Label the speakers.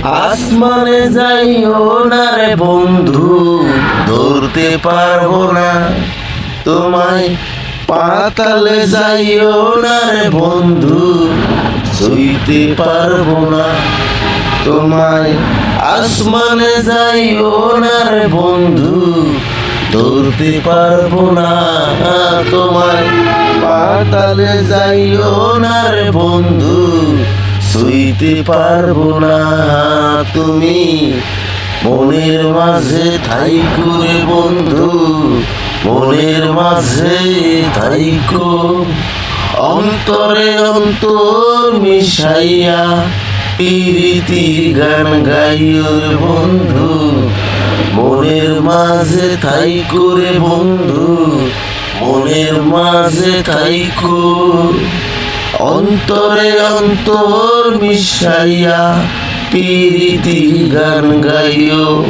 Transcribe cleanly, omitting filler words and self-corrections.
Speaker 1: আসমানে যাইও না রে বন্ধু, ধরতে পারবো না তোমায়। পাতালে যাইও না রে বন্ধু, ছুঁইতে পারবো না তোমায়। আসমানে যাইও না রে বন্ধু, ধরতে পারবো না তোমায়। পাতালে যাইও না রে বন্ধু, ছুঁইতে পারবো না তুমি। মনের মাঝে থাইকো রে বন্ধু, মনের মাঝে থাইকো। অন্তরে অন্তর মিশাইয়া প্রীতির গান গাইও রে বন্ধু। মনের মাঝে থাইকো রে বন্ধু, মনের মাঝে থাইকো। অন্তরে অন্তর মিশাইয়া প্রীতির গান গাইও।